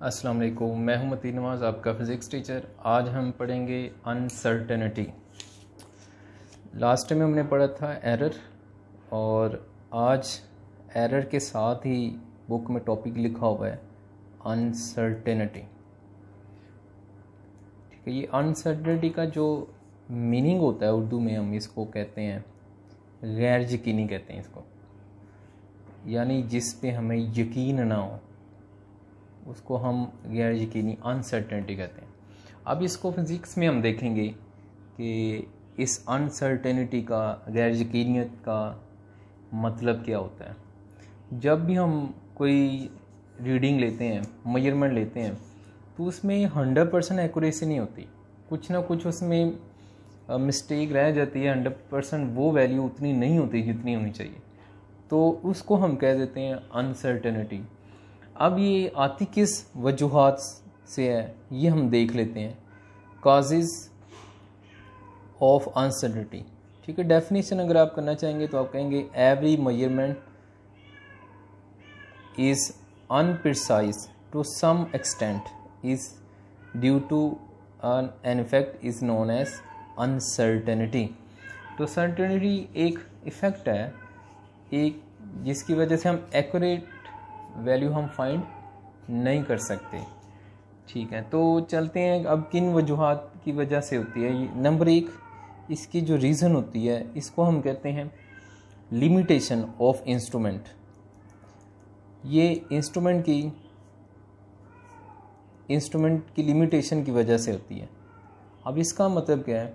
अस्सलाम वालेकुम, मैं हूं मतीन नवाज़, आपका फ़िज़िक्स टीचर। आज हम पढ़ेंगे अनसर्टेनिटी। लास्ट टाइम हमने पढ़ा था एरर, और आज एरर के साथ ही बुक में टॉपिक लिखा हुआ है अनसर्टेनिटी। ठीक है, ये अनसर्टेनिटी का जो मीनिंग होता है उर्दू में हम इसको कहते हैं गैर यकीनी कहते हैं इसको, यानी जिस पे हमें यकीन ना हो उसको हम गैर यकीनी अनसर्टेनिटी कहते हैं। अब इसको फिज़िक्स में हम देखेंगे कि इस अनसर्टेनिटी का, गैर यकीनियत का मतलब क्या होता है। जब भी हम कोई रीडिंग लेते हैं, मेजरमेंट लेते हैं, तो उसमें 100% एक्यूरेसी नहीं होती, कुछ ना कुछ उसमें मिस्टेक रह जाती है। 100% वो वैल्यू उतनी नहीं होती जितनी होनी चाहिए, तो उसको हम कह देते हैं अनसर्टेनिटी। अब ये आती किस वजूहात से है ये हम देख लेते हैं। Causes of uncertainty. ठीक है, डेफिनेशन अगर आप करना चाहेंगे तो आप कहेंगे every measurement is unprecise to some extent is due to an effect is known as uncertainty. तो सर्टेनिटी एक इफ़ेक्ट है, एक जिसकी वजह से हम एक्यूरेट वैल्यू हम फाइंड नहीं कर सकते। ठीक है, तो चलते हैं अब किन वजूहात की वजह से होती है। नंबर 1, इसकी जो रीज़न होती है इसको हम कहते हैं लिमिटेशन ऑफ इंस्ट्रूमेंट। ये इंस्ट्रूमेंट की लिमिटेशन की वजह से होती है। अब इसका मतलब क्या है?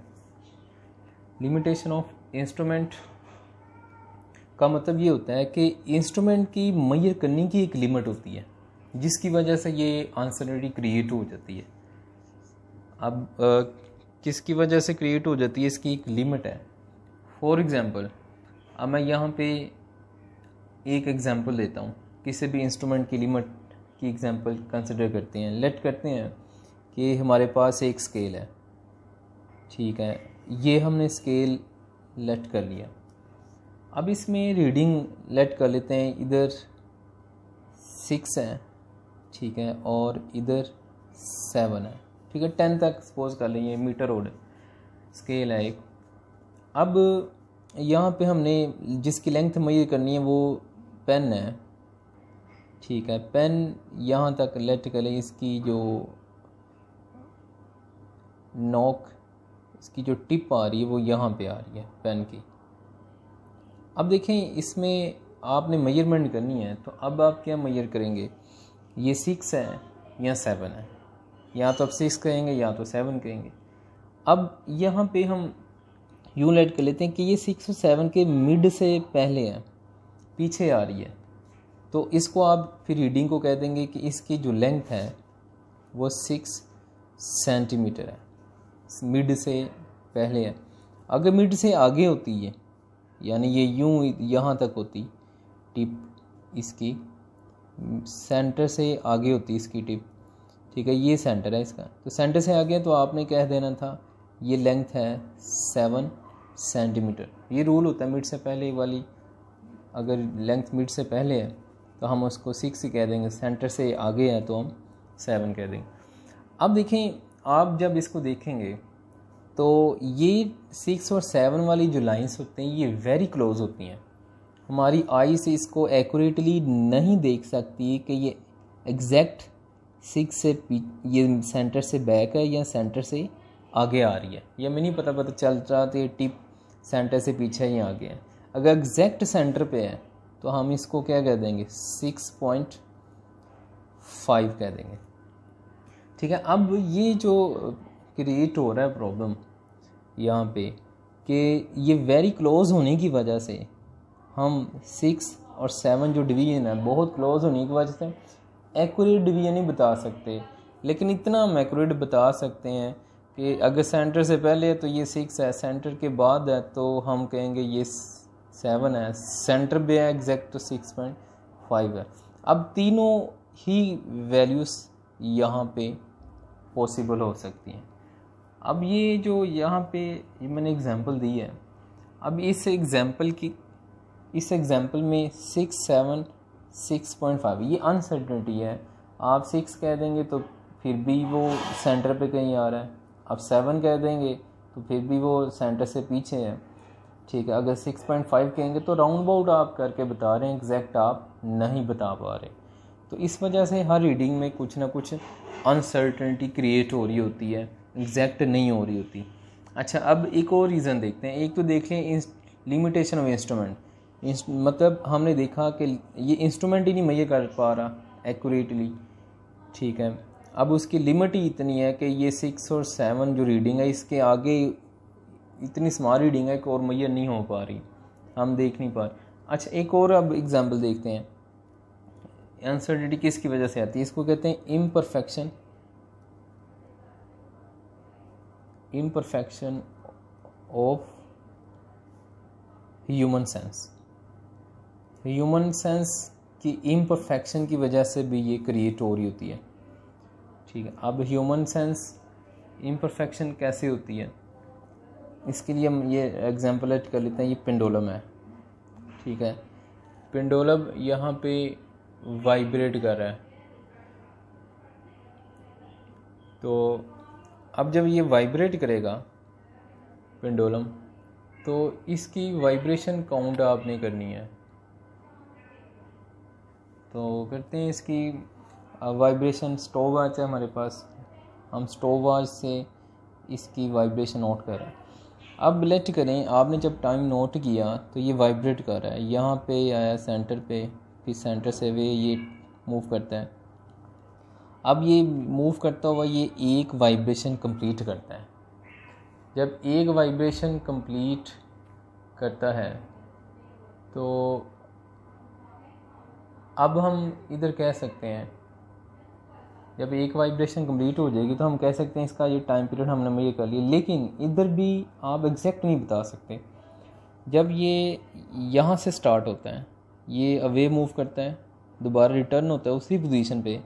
लिमिटेशन ऑफ इंस्ट्रूमेंट का मतलब ये होता है कि इंस्ट्रूमेंट की मेजर करने की एक लिमिट होती है, जिसकी वजह से ये अनसर्टेनिटी क्रिएट हो जाती है। अब किसकी वजह से क्रिएट हो जाती है, इसकी एक लिमिट है। फॉर एग्ज़ाम्पल, अब मैं यहाँ पे एक एग्ज़ाम्पल देता हूँ, किसी भी इंस्ट्रूमेंट की लिमिट की एग्ज़ाम्पल कंसिडर करते हैं। लेट करते हैं कि हमारे पास एक स्केल है। ठीक है, ये हमने स्केल लेट कर लिया। अब इसमें रीडिंग लेट कर लेते हैं, इधर 6 है, ठीक है, और इधर 7 है। ठीक है, 10 तक सपोज कर लेंगे, मीटर रोड स्केल है एक। अब यहाँ पे हमने जिसकी लेंथ मेजर करनी है वो पेन है। ठीक है, पेन यहाँ तक लेट कर लें, इसकी जो नोक, इसकी जो टिप आ रही है वो यहाँ पे आ रही है पेन की। अब देखें, इसमें आपने मेजरमेंट करनी है, तो अब आप क्या मेजर करेंगे? ये 6 है या 7 है, या तो आप 6 कहेंगे या तो 7 कहेंगे। अब यहाँ पे हम यूँ लेट कर लेते हैं कि ये 6 और 7 के मिड से पहले है, पीछे आ रही है, तो इसको आप फिर रीडिंग को कह देंगे कि इसकी जो लेंथ है वो 6 सेंटीमीटर है, मिड से पहले है। अगर मिड से आगे होती है, यानी ये यूँ यहाँ तक होती टिप, इसकी सेंटर से आगे होती इसकी टिप। ठीक है, ये सेंटर है इसका, तो सेंटर से आगे तो आपने कह देना था ये लेंथ है 7 सेंटीमीटर। ये रूल होता है मिड से पहले वाली, अगर लेंथ मिड से पहले है तो हम उसको 6 ही कह देंगे, सेंटर से आगे है तो हम 7 कह देंगे। अब देखें, आप जब इसको देखेंगे तो ये 6 और 7 वाली जो लाइंस होते हैं ये वेरी क्लोज होती हैं। हमारी आई से इसको एक्यूरेटली नहीं देख सकती कि ये एग्जैक्ट 6 से ये सेंटर से बैक है या सेंटर से आगे आ रही है, या मैं नहीं पता चल रहा तो ये टिप सेंटर से पीछे ही आगे है। अगर एग्जैक्ट सेंटर पे है तो हम इसको क्या कह देंगे? 6.5 कह देंगे। ठीक है, अब ये जो क्रिएट हो रहा है प्रॉब्लम यहाँ पे कि ये वेरी क्लोज होने की वजह से हम 6 और 7 जो डिवीज़न है बहुत क्लोज होने की वजह से एक्यूरेट डिवीज़न नहीं बता सकते, लेकिन इतना हम एक्यूरेट बता सकते हैं कि अगर सेंटर से पहले है तो ये 6 है, सेंटर के बाद है तो हम कहेंगे ये 7 है, सेंटर पे है एग्जैक्ट तो 6.5 है। अब तीनों ही वैल्यूज़ यहाँ पे पॉसिबल हो सकती हैं। अब ये जो यहाँ पे ये मैंने एग्जांपल दी है, अब इस एग्जांपल में 6, 7, 6.5 ये अनसर्टेनिटी है। आप 6 कह देंगे तो फिर भी वो सेंटर पे कहीं आ रहा है। अब 7 कह देंगे तो फिर भी वो सेंटर से पीछे है। ठीक है, अगर 6.5 कहेंगे तो राउंड अबाउट आप करके बता रहे हैं, एग्जैक्ट आप नहीं बता पा रहे। तो इस वजह से हर रीडिंग में कुछ ना कुछ अनसर्टेनिटी क्रिएट हो रही होती है, एग्जैक्ट नहीं हो रही होती। अच्छा, अब एक और रीज़न देखते हैं। एक तो देख लें लिमिटेशन ऑफ इंस्ट्रूमेंट, मतलब हमने देखा कि ये इंस्ट्रूमेंट ही नहीं मेजर कर पा रहा एक्यूरेटली। ठीक है, अब उसकी लिमिट ही इतनी है कि ये 6 और 7 जो रीडिंग है इसके आगे इतनी स्मॉल रीडिंग है कि और मेजर नहीं हो पा रही, हम देख नहीं पा रहे। अच्छा, एक और अब एग्जांपल देखते हैं। अनसर्टेनिटी किसकी वजह से आती है? इसको कहते हैं imperfection of human sense. Human sense की इम्परफेक्शन की वजह से भी ये क्रिएट हो रही होती है। ठीक है, अब ह्यूमन सेंस इम्परफेक्शन कैसे होती है, इसके लिए हम ये एग्जांपल ऐड कर लेते हैं। ये पेंडुलम है। ठीक है, पेंडुलम यहाँ पे वाइब्रेट कर रहा है। तो अब जब ये वाइब्रेट करेगा पेंडुलम, तो इसकी वाइब्रेशन काउंट आपने करनी है। तो करते हैं इसकी वाइब्रेशन। स्टॉप वॉच है हमारे पास, हम स्टॉप वॉच से इसकी वाइब्रेशन नोट कर रहे हैं। अब लेट करें आपने जब टाइम नोट किया तो ये वाइब्रेट कर रहा है, यहाँ पे आया सेंटर पे, फिर सेंटर से वे ये मूव करता है। अब ये मूव करता हुआ ये एक वाइब्रेशन कंप्लीट करता है। जब एक वाइब्रेशन कंप्लीट करता है तो अब हम इधर कह सकते हैं, जब एक वाइब्रेशन कंप्लीट हो जाएगी तो हम कह सकते हैं इसका ये टाइम पीरियड हमने मेजर कर लिया। लेकिन इधर भी आप एग्जैक्ट नहीं बता सकते। जब ये यहाँ से स्टार्ट होता है, ये अवे मूव करता है, दोबारा रिटर्न होता है उसी पोजीशन पे।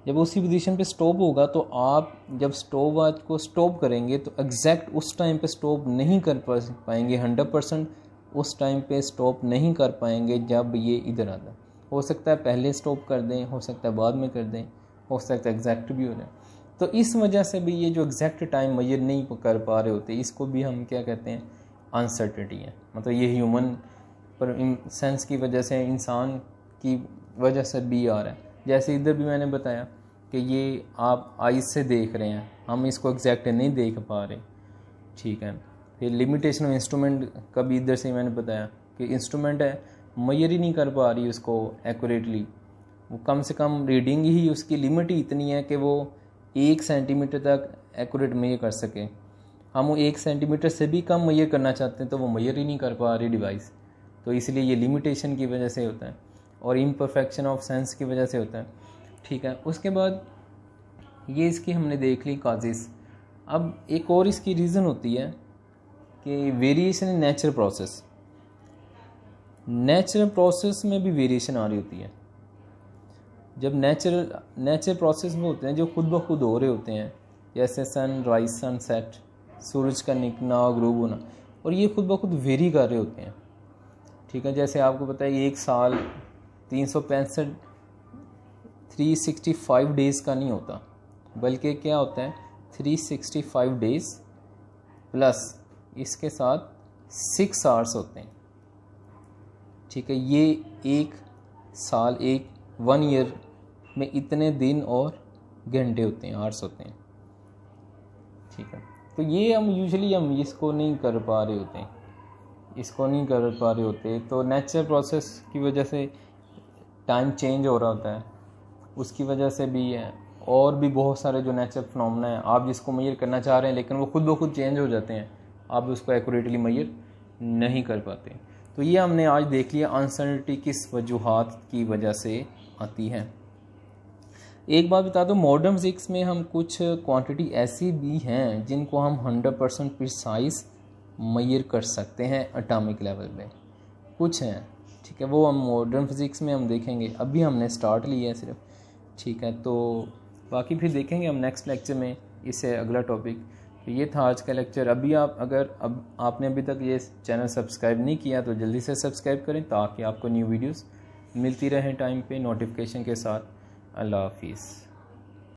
जब उसी पोजीशन पे स्टॉप होगा तो आप जब स्टॉप वॉच को स्टॉप करेंगे तो एग्जैक्ट उस टाइम पे स्टॉप नहीं कर पाएंगे, 100% उस टाइम पे स्टॉप नहीं कर पाएंगे जब ये इधर आता है। हो सकता है पहले स्टॉप कर दें, हो सकता है बाद में कर दें, हो सकता है एग्जैक्ट भी हो जाए। तो इस वजह से भी ये जो एग्जैक्ट टाइम मेजर नहीं कर पा रहे होते, इसको भी हम क्या कहते हैं? अनसर्टेनिटी है। मतलब ये ह्यूमन पर सेंस की वजह से, इंसान की वजह से भी आ रहा है। जैसे इधर भी मैंने बताया कि ये आप आइज से देख रहे हैं, हम इसको एग्जैक्ट नहीं देख पा रहे। ठीक है, फिर लिमिटेशन ऑफ इंस्ट्रूमेंट का भी इधर से मैंने बताया कि इंस्ट्रूमेंट है मेजर ही नहीं कर पा रही उसको एक्यूरेटली। वो कम से कम रीडिंग ही उसकी लिमिट ही इतनी है कि वो 1 सेंटीमीटर तक एक्यूरेट मेजर कर सके। हम वो 1 सेंटीमीटर से भी कम मेजर करना चाहते हैं तो वो मेजर ही नहीं कर पा रही डिवाइस। तो इसलिए ये लिमिटेशन की वजह से होता है और इम्परफेक्शन ऑफ सेंस की वजह से होता है। ठीक है, उसके बाद ये इसकी हमने देख ली काजेस। अब एक और इसकी रीज़न होती है कि variation in natural process. Natural process में भी वेरिएशन आ रही होती है। जब नेचुरल प्रोसेस में होते हैं जो खुद ब खुद हो रहे होते हैं, जैसे सन राइज, सन सेट, सूरज का निकलना, ग्रूब होना, और ये खुद ब खुद वेरी कर रहे होते हैं। ठीक है, जैसे आपको पता है एक साल 365 डेज़ का नहीं होता, बल्कि क्या होता है 365 डेज़ प्लस इसके साथ 6 आवर्स होते हैं। ठीक है, ये एक साल, 1 ईयर में इतने दिन और घंटे होते हैं, आवर्स होते हैं। ठीक है, तो ये हम यूजुअली इसको नहीं कर पा रहे होते, तो नेचुरल प्रोसेस की वजह से टाइम चेंज हो रहा होता है, उसकी वजह से भी है। और भी बहुत सारे जो नेचुरल फिनोमेना है, आप जिसको मेजर करना चाह रहे हैं लेकिन वो खुद ब खुद चेंज हो जाते हैं, आप उसको एक्यूरेटली मेजर नहीं कर पाते। तो ये हमने आज देख लिया अनसर्टेनिटी किस वजूहात की वजह से आती है। एक बात बता दो, मॉडर्न फिजिक्स में हम कुछ क्वांटिटी ऐसी भी हैं जिनको हम 100% प्रिसाइज मेजर कर सकते हैं एटॉमिक लेवल पे, कुछ हैं। ठीक है, वो हम मॉडर्न फिजिक्स में हम देखेंगे, अभी हमने स्टार्ट लिया है सिर्फ। ठीक है, तो बाकी फिर देखेंगे हम नेक्स्ट लेक्चर में, इससे अगला टॉपिक। तो ये था आज का लेक्चर। आपने अभी तक ये चैनल सब्सक्राइब नहीं किया तो जल्दी से सब्सक्राइब करें ताकि आपको न्यू वीडियोस मिलती रहें टाइम पे नोटिफिकेशन के साथ। अल्लाह हाफिज़।